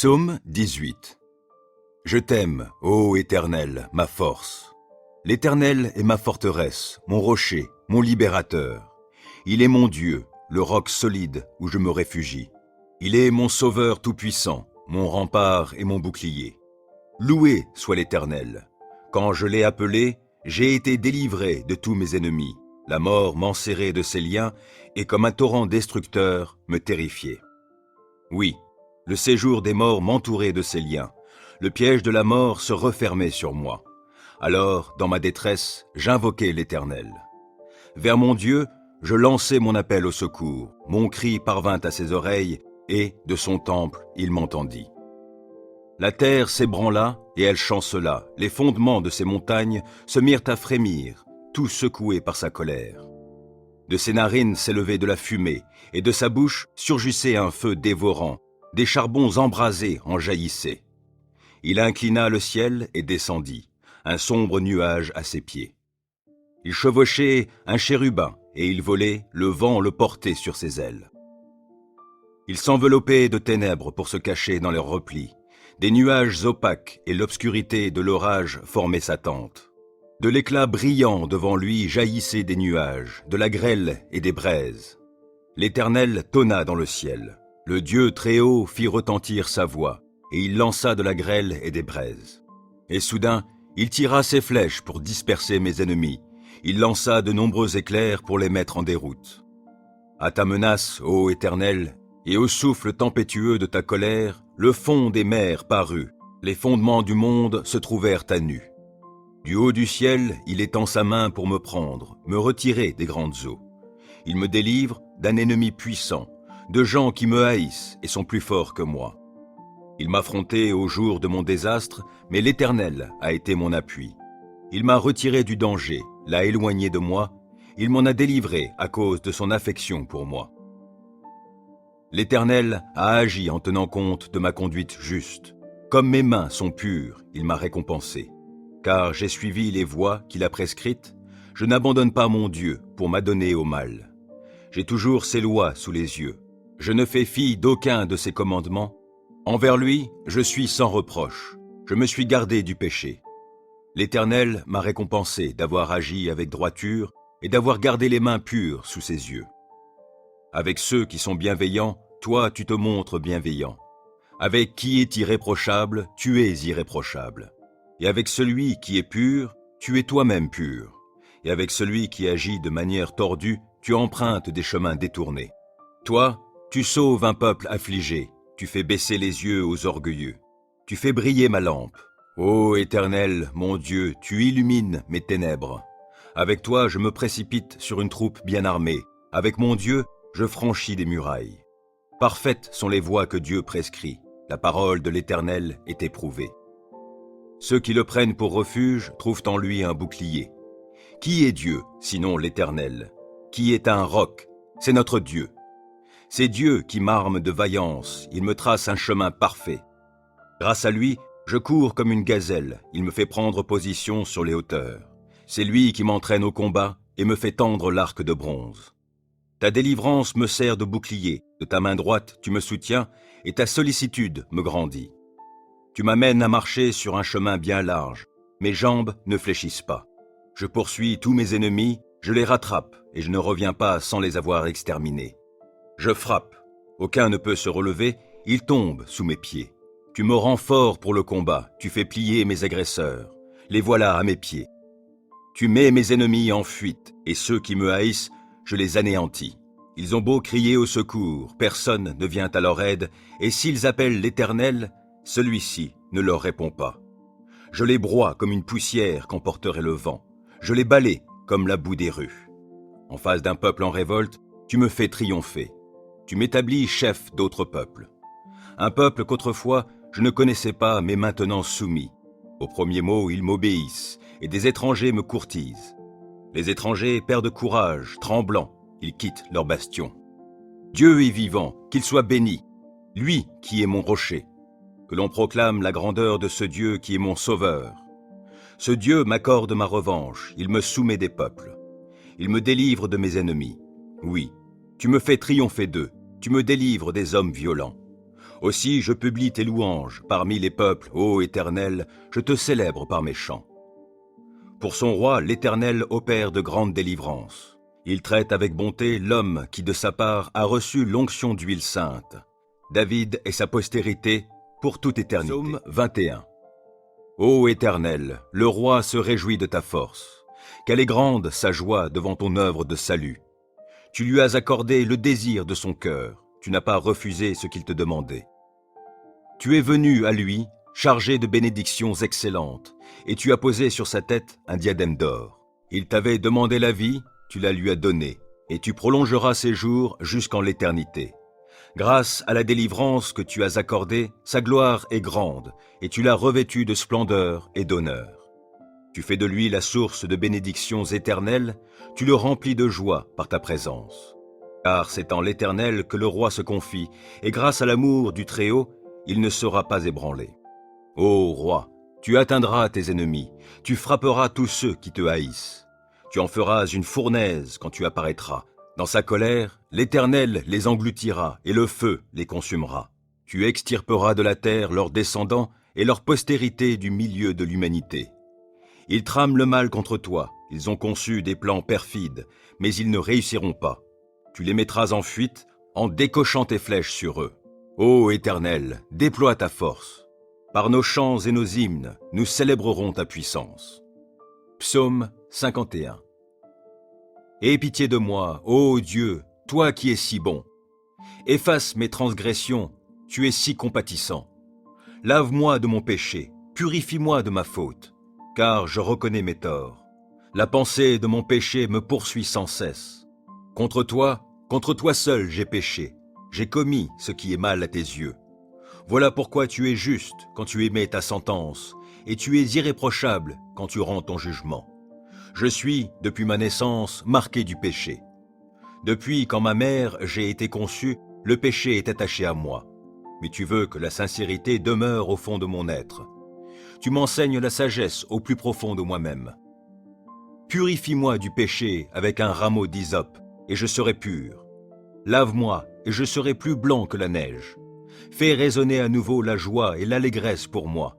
Psaume 18. Je t'aime, ô Éternel, ma force. L'Éternel est ma forteresse, mon rocher, mon libérateur. Il est mon Dieu, le roc solide où je me réfugie. Il est mon sauveur tout-puissant, mon rempart et mon bouclier. Loué soit l'Éternel. Quand je l'ai appelé, j'ai été délivré de tous mes ennemis. La mort m'enserrait de ses liens et comme un torrent destructeur me terrifiait. Oui, le séjour des morts m'entourait de ses liens. Le piège de la mort se refermait sur moi. Alors, dans ma détresse, j'invoquai l'Éternel. Vers mon Dieu, je lançai mon appel au secours. Mon cri parvint à ses oreilles, et, de son temple, il m'entendit. La terre s'ébranla, et elle chancela. Les fondements de ces montagnes se mirent à frémir, tout secoués par sa colère. De ses narines s'élevait de la fumée, et de sa bouche surgissait un feu dévorant. Des charbons embrasés en jaillissaient. Il inclina le ciel et descendit, un sombre nuage à ses pieds. Il chevauchait un chérubin, et il volait, le vent le portait sur ses ailes. Il s'enveloppait de ténèbres pour se cacher dans leurs replis. Des nuages opaques et l'obscurité de l'orage formaient sa tente. De l'éclat brillant devant lui jaillissaient des nuages, de la grêle et des braises. L'Éternel tonna dans le ciel. Le Dieu très haut fit retentir sa voix, et il lança de la grêle et des braises. Et soudain, il tira ses flèches pour disperser mes ennemis. Il lança de nombreux éclairs pour les mettre en déroute. À ta menace, ô Éternel, et au souffle tempétueux de ta colère, le fond des mers parut. Les fondements du monde se trouvèrent à nu. Du haut du ciel, il étend sa main pour me prendre, me retirer des grandes eaux. Il me délivre d'un ennemi puissant, de gens qui me haïssent et sont plus forts que moi. Il m'affrontait au jour de mon désastre, mais l'Éternel a été mon appui. Il m'a retiré du danger, l'a éloigné de moi, il m'en a délivré à cause de son affection pour moi. L'Éternel a agi en tenant compte de ma conduite juste. Comme mes mains sont pures, il m'a récompensé. Car j'ai suivi les voies qu'il a prescrites, je n'abandonne pas mon Dieu pour m'adonner au mal. J'ai toujours ses lois sous les yeux. Je ne fais fi d'aucun de ses commandements. Envers lui, je suis sans reproche. Je me suis gardé du péché. L'Éternel m'a récompensé d'avoir agi avec droiture et d'avoir gardé les mains pures sous ses yeux. Avec ceux qui sont bienveillants, toi tu te montres bienveillant. Avec qui est irréprochable, tu es irréprochable. Et avec celui qui est pur, tu es toi-même pur. Et avec celui qui agit de manière tordue, tu empruntes des chemins détournés. Toi, tu sauves un peuple affligé, tu fais baisser les yeux aux orgueilleux. Tu fais briller ma lampe. Ô Éternel, mon Dieu, tu illumines mes ténèbres. Avec toi, je me précipite sur une troupe bien armée. Avec mon Dieu, je franchis des murailles. Parfaites sont les voies que Dieu prescrit. La parole de l'Éternel est éprouvée. Ceux qui le prennent pour refuge trouvent en lui un bouclier. Qui est Dieu, sinon l'Éternel? Qui est un roc? C'est notre Dieu. C'est Dieu qui m'arme de vaillance, il me trace un chemin parfait. Grâce à lui, je cours comme une gazelle, il me fait prendre position sur les hauteurs. C'est lui qui m'entraîne au combat et me fait tendre l'arc de bronze. Ta délivrance me sert de bouclier, de ta main droite tu me soutiens et ta sollicitude me grandit. Tu m'amènes à marcher sur un chemin bien large, mes jambes ne fléchissent pas. Je poursuis tous mes ennemis, je les rattrape et je ne reviens pas sans les avoir exterminés. Je frappe, aucun ne peut se relever, ils tombent sous mes pieds. Tu me rends fort pour le combat, tu fais plier mes agresseurs, les voilà à mes pieds. Tu mets mes ennemis en fuite, et ceux qui me haïssent, je les anéantis. Ils ont beau crier au secours, personne ne vient à leur aide, et s'ils appellent l'Éternel, celui-ci ne leur répond pas. Je les broie comme une poussière qu'emporterait le vent, je les balaie comme la boue des rues. En face d'un peuple en révolte, tu me fais triompher. Tu m'établis chef d'autres peuples. Un peuple qu'autrefois je ne connaissais pas, mais maintenant soumis. Au premier mot, ils m'obéissent, et des étrangers me courtisent. Les étrangers perdent courage, tremblants, ils quittent leur bastion. Dieu est vivant, qu'il soit béni, lui qui est mon rocher. Que l'on proclame la grandeur de ce Dieu qui est mon sauveur. Ce Dieu m'accorde ma revanche, il me soumet des peuples. Il me délivre de mes ennemis. Oui, tu me fais triompher d'eux, tu me délivres des hommes violents. Aussi je publie tes louanges, parmi les peuples, ô Éternel, je te célèbre par mes chants. Pour son roi, l'Éternel opère de grandes délivrances. Il traite avec bonté l'homme qui de sa part a reçu l'onction d'huile sainte. David et sa postérité pour toute éternité. Psaume 21. Ô Éternel, le roi se réjouit de ta force. Quelle est grande sa joie devant ton œuvre de salut. Tu lui as accordé le désir de son cœur. Tu n'as pas refusé ce qu'il te demandait. Tu es venu à lui, chargé de bénédictions excellentes, et tu as posé sur sa tête un diadème d'or. Il t'avait demandé la vie, tu la lui as donnée, et tu prolongeras ses jours jusqu'en l'éternité. Grâce à la délivrance que tu as accordée, sa gloire est grande, et tu l'as revêtu de splendeur et d'honneur. Tu fais de lui la source de bénédictions éternelles, tu le remplis de joie par ta présence. Car c'est en l'Éternel que le roi se confie, et grâce à l'amour du Très-Haut, il ne sera pas ébranlé. Ô roi, tu atteindras tes ennemis, tu frapperas tous ceux qui te haïssent. Tu en feras une fournaise quand tu apparaîtras. Dans sa colère, l'Éternel les engloutira et le feu les consumera. Tu extirperas de la terre leurs descendants et leur postérité du milieu de l'humanité. Ils trament le mal contre toi, ils ont conçu des plans perfides, mais ils ne réussiront pas. Tu les mettras en fuite en décochant tes flèches sur eux. Ô Éternel, déploie ta force. Par nos chants et nos hymnes, nous célébrerons ta puissance. Psaume 51. Aie pitié de moi, ô Dieu, toi qui es si bon. Efface mes transgressions, tu es si compatissant. Lave-moi de mon péché, purifie-moi de ma faute, car je reconnais mes torts. La pensée de mon péché me poursuit sans cesse. Contre toi seul j'ai péché. J'ai commis ce qui est mal à tes yeux. Voilà pourquoi tu es juste quand tu émets ta sentence, et tu es irréprochable quand tu rends ton jugement. Je suis, depuis ma naissance, marqué du péché. Depuis quand ma mère j'ai été conçu, le péché est attaché à moi. Mais tu veux que la sincérité demeure au fond de mon être. Tu m'enseignes la sagesse au plus profond de moi-même. Purifie-moi du péché avec un rameau d'hysope, et je serai pur. Lave-moi, et je serai plus blanc que la neige. Fais résonner à nouveau la joie et l'allégresse pour moi.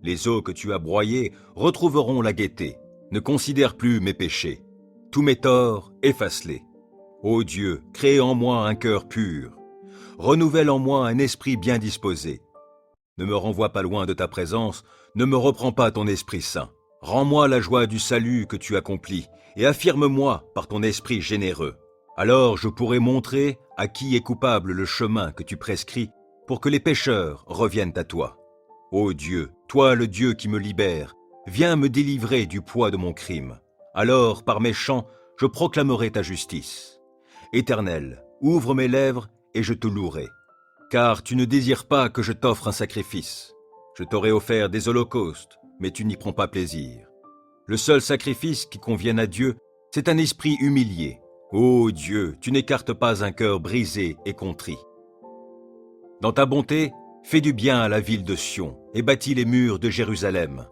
Les eaux que tu as broyées retrouveront la gaieté. Ne considère plus mes péchés. Tous mes torts, efface-les. Ô Dieu, crée en moi un cœur pur. Renouvelle en moi un esprit bien disposé. Ne me renvoie pas loin de ta présence, ne me reprends pas ton Esprit Saint. Rends-moi la joie du salut que tu accomplis, et affirme-moi par ton esprit généreux. Alors je pourrai montrer à qui est coupable le chemin que tu prescris pour que les pécheurs reviennent à toi. Ô Dieu, toi le Dieu qui me libère, viens me délivrer du poids de mon crime. Alors, par mes chants, je proclamerai ta justice. Éternel, ouvre mes lèvres et je te louerai. Car tu ne désires pas que je t'offre un sacrifice. Je t'aurais offert des holocaustes, mais tu n'y prends pas plaisir. Le seul sacrifice qui convienne à Dieu, c'est un esprit humilié. Ô Dieu, tu n'écartes pas un cœur brisé et contrit. Dans ta bonté, fais du bien à la ville de Sion et bâtis les murs de Jérusalem.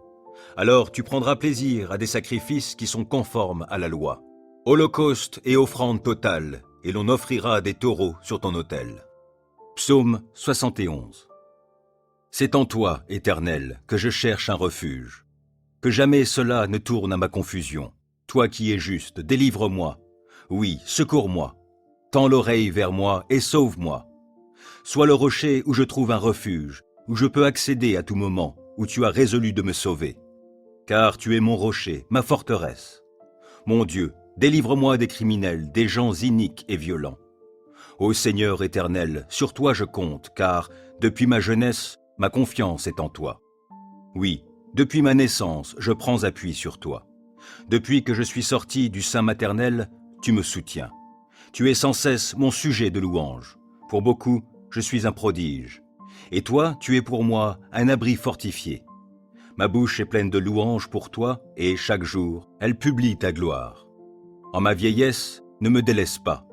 Alors tu prendras plaisir à des sacrifices qui sont conformes à la loi. Holocauste et offrande totale, et l'on offrira des taureaux sur ton autel. Psaume 71. C'est en toi, Éternel, que je cherche un refuge. Que jamais cela ne tourne à ma confusion. Toi qui es juste, délivre-moi. Oui, secours-moi. Tends l'oreille vers moi et sauve-moi. Sois le rocher où je trouve un refuge, où je peux accéder à tout moment, où tu as résolu de me sauver. Car tu es mon rocher, ma forteresse. Mon Dieu, délivre-moi des criminels, des gens iniques et violents. Ô Seigneur éternel, sur toi je compte, car, depuis ma jeunesse, ma confiance est en toi. Oui, depuis ma naissance, je prends appui sur toi. Depuis que je suis sorti du sein maternel, tu me soutiens. Tu es sans cesse mon sujet de louange. Pour beaucoup, je suis un prodige. Et toi, tu es pour moi un abri fortifié. Ma bouche est pleine de louanges pour toi, et chaque jour, elle publie ta gloire. En ma vieillesse, ne me délaisse pas.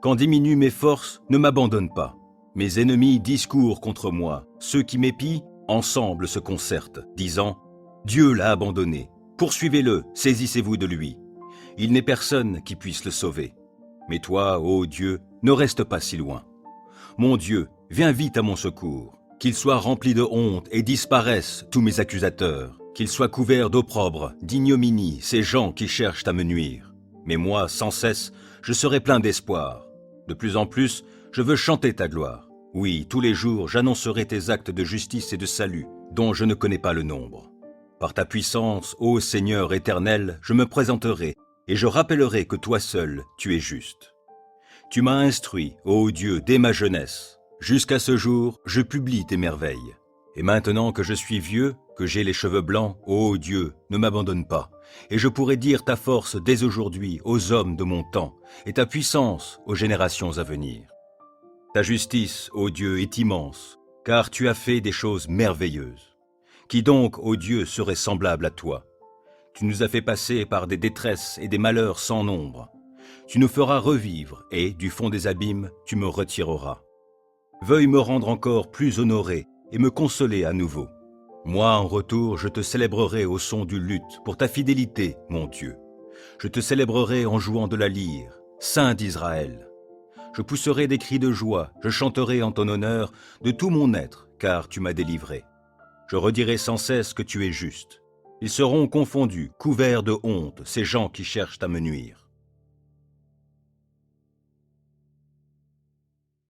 Quand diminuent mes forces, ne m'abandonne pas. Mes ennemis discourent contre moi. Ceux qui m'épient, ensemble se concertent, disant « Dieu l'a abandonné. Poursuivez-le, saisissez-vous de lui. Il n'est personne qui puisse le sauver. Mais toi, ô Dieu, ne reste pas si loin. Mon Dieu, Viens vite à mon secours. Qu'ils soient remplis de honte et disparaissent tous mes accusateurs. Qu'ils soient couverts d'opprobre, d'ignominie, ces gens qui cherchent à me nuire. Mais moi, sans cesse, je serai plein d'espoir. De plus en plus, je veux chanter ta gloire. Oui, tous les jours, j'annoncerai tes actes de justice et de salut, dont je ne connais pas le nombre. Par ta puissance, ô Seigneur éternel, je me présenterai, et je rappellerai que toi seul, tu es juste. Tu m'as instruit, ô Dieu, dès ma jeunesse. Jusqu'à ce jour, je publie tes merveilles. Et maintenant que je suis vieux, que j'ai les cheveux blancs, ô Dieu, ne m'abandonne pas. Et je pourrai dire ta force dès aujourd'hui aux hommes de mon temps, et ta puissance aux générations à venir. Ta justice, ô Dieu, est immense, car tu as fait des choses merveilleuses. Qui donc, ô Dieu, serait semblable à toi? Tu nous as fait passer par des détresses et des malheurs sans nombre. Tu nous feras revivre, et, du fond des abîmes, tu me retireras. Veuille me rendre encore plus honoré et me consoler à nouveau. Moi, en retour, je te célébrerai au son du luth pour ta fidélité, mon Dieu. Je te célébrerai en jouant de la lyre, Saint d'Israël. Je pousserai des cris de joie, je chanterai en ton honneur de tout mon être, car tu m'as délivré. Je redirai sans cesse que tu es juste. Ils seront confondus, couverts de honte, ces gens qui cherchent à me nuire.